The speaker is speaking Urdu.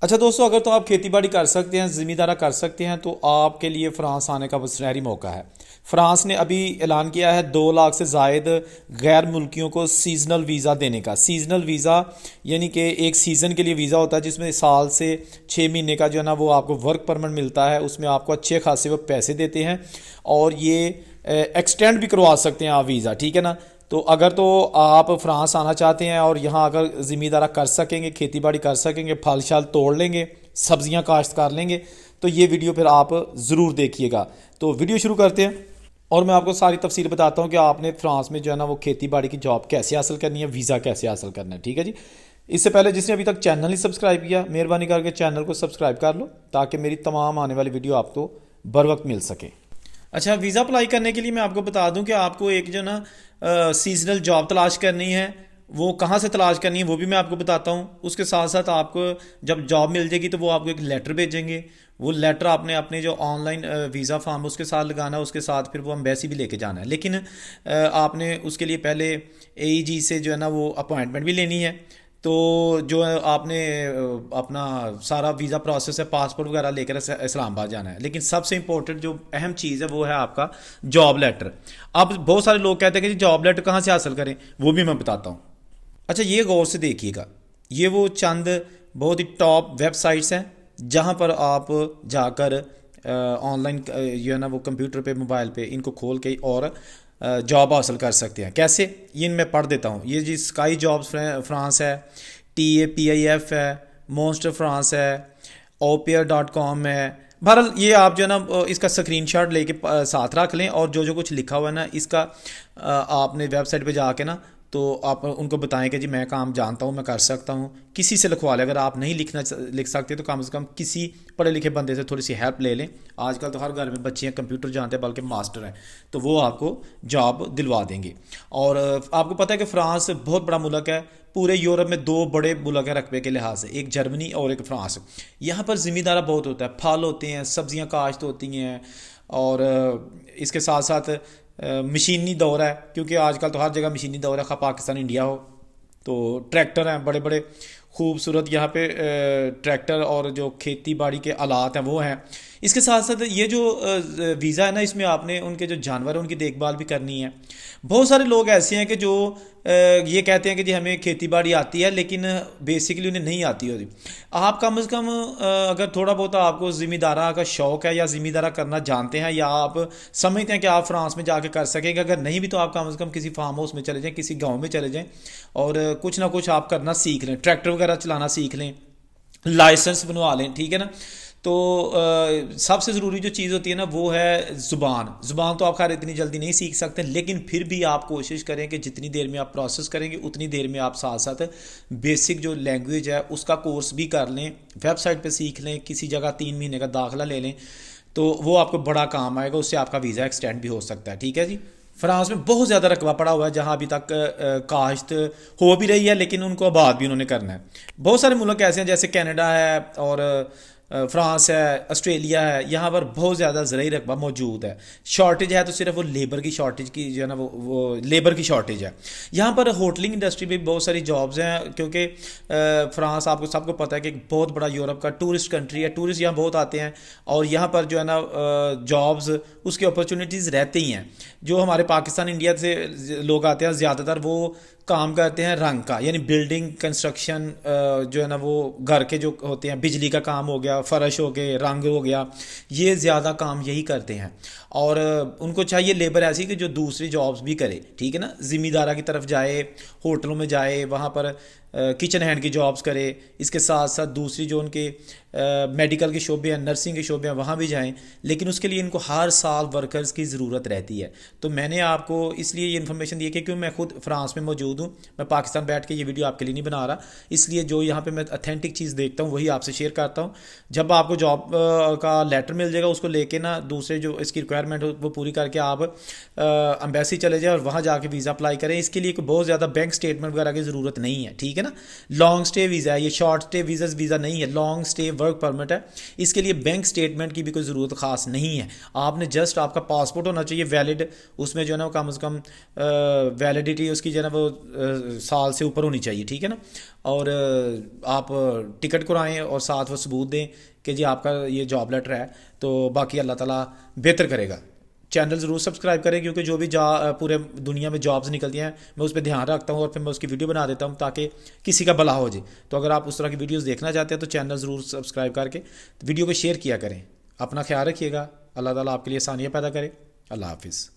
اچھا دوستو، اگر تو آپ کھیتی باڑی کر سکتے ہیں، زمیندارہ کر سکتے ہیں، تو آپ کے لیے فرانس آنے کا سنہری موقع ہے۔ فرانس نے ابھی اعلان کیا ہے 2 لاکھ سے زائد غیر ملکیوں کو سیزنل ویزا دینے کا۔ سیزنل ویزا یعنی کہ ایک سیزن کے لیے ویزا ہوتا ہے جس میں سال سے 6 مہینے کا جو ہے نا وہ آپ کو ورک پرمٹ ملتا ہے، اس میں آپ کو اچھے خاصے وہ پیسے دیتے ہیں اور یہ ایکسٹینڈ بھی کروا سکتے ہیں آپ ویزا، ٹھیک ہے نا۔ تو اگر تو آپ فرانس آنا چاہتے ہیں اور یہاں اگر زمیندارہ کر سکیں گے، کھیتی باڑی کر سکیں گے، پھل شال توڑ لیں گے، سبزیاں کاشت کر لیں گے، تو یہ ویڈیو پھر آپ ضرور دیکھیے گا۔ تو ویڈیو شروع کرتے ہیں اور میں آپ کو ساری تفصیل بتاتا ہوں کہ آپ نے فرانس میں جو ہے نا وہ کھیتی باڑی کی جاب کیسے حاصل کرنی ہے، ویزا کیسے حاصل کرنا ہے، ٹھیک ہے جی۔ اس سے پہلے جس نے ابھی تک چینل نہیں سبسکرائب کیا، مہربانی کر کے چینل کو سبسکرائب کر لو تاکہ میری تمام آنے والی ویڈیو آپ کو بر وقت مل سکے۔ اچھا، ویزا اپلائی کرنے کے لیے میں آپ کو بتا دوں کہ آپ کو ایک جو نا سیزنل جاب تلاش کرنی ہے، وہ کہاں سے تلاش کرنی ہے وہ بھی میں آپ کو بتاتا ہوں۔ اس کے ساتھ ساتھ آپ کو جب جاب مل جائے گی تو وہ آپ کو ایک لیٹر بھیجیں گے، وہ لیٹر آپ نے اپنے جو آن لائن ویزا فارم اس کے ساتھ لگانا ہے، اس کے ساتھ پھر وہ امبیسی بھی لے کے جانا ہے، لیکن آپ نے اس کے لیے پہلے اے ای جی سے جو ہے نا وہ اپوائنٹمنٹ بھی لینی ہے۔ تو جو آپ نے اپنا سارا ویزا پروسیس ہے، پاسپورٹ وغیرہ لے کر اسلام آباد جانا ہے، لیکن سب سے امپورٹنٹ جو اہم چیز ہے وہ ہے آپ کا جاب لیٹر۔ اب بہت سارے لوگ کہتے ہیں کہ جی جاب لیٹر کہاں سے حاصل کریں، وہ بھی میں بتاتا ہوں۔ اچھا، یہ غور سے دیکھیے گا، یہ وہ چند بہت ہی ٹاپ ویب سائٹس ہیں جہاں پر آپ جا کر آن لائن جو ہے نا وہ کمپیوٹر پہ، موبائل پہ ان کو کھول کے اور جاب حاصل کر سکتے ہیں۔ کیسے؟ یہ ان میں پڑھ دیتا ہوں۔ یہ جی اسکائی جابس فرانس ہے، TAPIF ہے، مونسٹر فرانس ہے، اوپیئر.com ہے۔ بہرحال یہ آپ جو ہے نا اس کا اسکرین شاٹ لے کے ساتھ رکھ لیں، اور جو کچھ لکھا ہوا ہے نا اس کا آپ نے ویب سائٹ پہ جا کے نا تو آپ ان کو بتائیں کہ جی میں کام جانتا ہوں، میں کر سکتا ہوں، کسی سے لکھوا لیں۔ اگر آپ نہیں لکھ سکتے تو کم سے کم کسی پڑھے لکھے بندے سے تھوڑی سی ہیلپ لے لیں۔ آج کل تو ہر گھر میں بچے ہیں کمپیوٹر جانتے ہیں، بلکہ ماسٹر ہیں، تو وہ آپ کو جاب دلوا دیں گے۔ اور آپ کو پتہ ہے کہ فرانس بہت بڑا ملک ہے، پورے یورپ میں 2 بڑے ملک ہیں رقبے کے لحاظ سے، ایک جرمنی اور ایک فرانس۔ یہاں پر زمیندارہ بہت ہوتا ہے، پھل ہوتے ہیں، سبزیاں کاشت ہوتی ہیں، اور اس کے ساتھ ساتھ مشینی دور ہے، کیونکہ آج کل تو ہر جگہ مشینی دور ہے، خواہ پاکستان انڈیا ہو۔ تو ٹریکٹر ہیں بڑے بڑے خوبصورت، یہاں پہ ٹریکٹر اور جو کھیتی باڑی کے آلات ہیں وہ ہیں۔ اس کے ساتھ ساتھ یہ جو ویزا ہے نا، اس میں آپ نے ان کے جو جانور ہیں ان کی دیکھ بھال بھی کرنی ہے۔ بہت سارے لوگ ایسے ہیں کہ جو یہ کہتے ہیں کہ جی ہمیں کھیتی باڑی آتی ہے، لیکن بیسیکلی انہیں نہیں آتی ہوتی۔ آپ کم از کم اگر تھوڑا بہت آپ کو زمیندارہ کا شوق ہے، یا زمیندارہ کرنا جانتے ہیں، یا آپ سمجھتے ہیں کہ آپ فرانس میں جا کے کر سکیں گے، اگر نہیں بھی تو آپ کم از کم کسی فارم ہاؤس میں چلے جائیں، کسی گاؤں میں چلے جائیں، اور کچھ نہ کچھ آپ کرنا سیکھ لیں، ٹریکٹر وغیرہ چلانا سیکھ لیں، لائسنس بنوا لیں، ٹھیک ہے نا۔ تو سب سے ضروری جو چیز ہوتی ہے نا وہ ہے زبان تو آپ خیر اتنی جلدی نہیں سیکھ سکتے، لیکن پھر بھی آپ کوشش کریں کہ جتنی دیر میں آپ پروسیس کریں گے اتنی دیر میں آپ ساتھ ساتھ بیسک جو لینگویج ہے اس کا کورس بھی کر لیں، ویب سائٹ پہ سیکھ لیں، کسی جگہ 3 مہینے کا داخلہ لے لیں، تو وہ آپ کو بڑا کام آئے گا، اس سے آپ کا ویزا ایکسٹینڈ بھی ہو سکتا ہے، ٹھیک ہے جی۔ فرانس میں بہت زیادہ رقبہ پڑا ہوا ہے جہاں ابھی تک کاشت ہو بھی رہی ہے، لیکن ان کو آباد بھی انہوں نے کرنا ہے۔ بہت سارے ملک ایسے ہیں جیسے کینیڈا ہے، اور فرانس ہے، آسٹریلیا ہے، یہاں پر بہت زیادہ زرعی رقبہ موجود ہے۔ شارٹیج ہے تو صرف وہ لیبر کی شارٹیج کی جو ہے نا وہ لیبر کی شارٹیج ہے۔ یہاں پر ہوٹلنگ انڈسٹری میں بہت ساری جابز ہیں، کیونکہ فرانس آپ کو سب کو پتہ ہے کہ ایک بہت بڑا یورپ کا ٹورسٹ کنٹری ہے، ٹورسٹ یہاں بہت آتے ہیں، اور یہاں پر جو ہے نا جابز اس کی اپرچونیٹیز رہتی ہیں۔ جو ہمارے پاکستان انڈیا سے لوگ آتے ہیں زیادہ تر وہ کام کرتے ہیں رنگ کا، یعنی بلڈنگ کنسٹرکشن جو ہے نا وہ گھر کے جو ہوتے ہیں، بجلی کا کام ہو گیا، فرش ہو گئے، رنگ ہو گیا، یہ زیادہ کام یہی کرتے ہیں۔ اور ان کو چاہیے لیبر ایسی کہ جو دوسری جابز بھی کرے، ٹھیک ہے نا، زمیندارہ کی طرف جائے، ہوٹلوں میں جائے، وہاں پر کچن ہینڈ کی جابز کرے، اس کے ساتھ ساتھ دوسری جو ان کے میڈیکل کے شعبے ہیں، نرسنگ کے شعبے ہیں، وہاں بھی جائیں، لیکن اس کے لیے ان کو ہر سال ورکرز کی ضرورت رہتی ہے۔ تو میں نے آپ کو اس لیے یہ انفارمیشن دی ہے کہ میں خود فرانس میں موجود ہوں، میں پاکستان بیٹھ کے یہ ویڈیو آپ کے لیے نہیں بنا رہا، اس لیے جو یہاں پہ میں اتھینٹک چیز دیکھتا ہوں وہی آپ سے شیئر کرتا ہوں۔ جب آپ کو جاب کا لیٹر مل جائے گا، اس کو لے کے نا دوسرے جو اس کی ریکوائرمنٹ وہ پوری کر کے آپ امبیسی چلے جائیں اور وہاں جا کے ویزا اپلائی کریں۔ اس کے لیے کوئی بہت زیادہ بینک سٹیٹمنٹ وغیرہ کی ضرورت نہیں ہے، ٹھیک ہے نا۔ ہے نا. لانگ سٹے ویزا ہے یہ, شارٹ سٹے ویزا نہیں ہے, لانگ سٹے ورک پرمٹ ہے. اس کے لیے بینک سٹیٹمنٹ کی بھی کوئی ضرورت خاص نہیں ہے. آپ نے جسٹ آپ کا پاسپورٹ ہونا چاہیے ویلڈ, اس میں جو ہے نا وہ کم از کم ویلڈیٹی اس کی جو ہے نا وہ سال سے اوپر ہونی چاہیے, ٹھیک ہے نا. اور آپ ٹکٹ کرائیں اور ساتھ وہ ثبوت دیں کہ جی آپ کا یہ جاب لیٹر ہے. تو باقی اللہ تعالیٰ بہتر کرے گا. چینل ضرور سبسکرائب کریں کیونکہ جو بھی پورے دنیا میں جابز نکلتی ہیں میں اس پہ دھیان رکھتا ہوں اور پھر میں اس کی ویڈیو بنا دیتا ہوں تاکہ کسی کا بھلا ہو جائے. تو اگر آپ اس طرح کی ویڈیوز دیکھنا چاہتے ہیں تو چینل ضرور سبسکرائب کر کے ویڈیو کو شیئر کیا کریں. اپنا خیال رکھیے گا. اللہ تعالیٰ آپ کے لیے آسانیاں پیدا کرے. اللہ حافظ.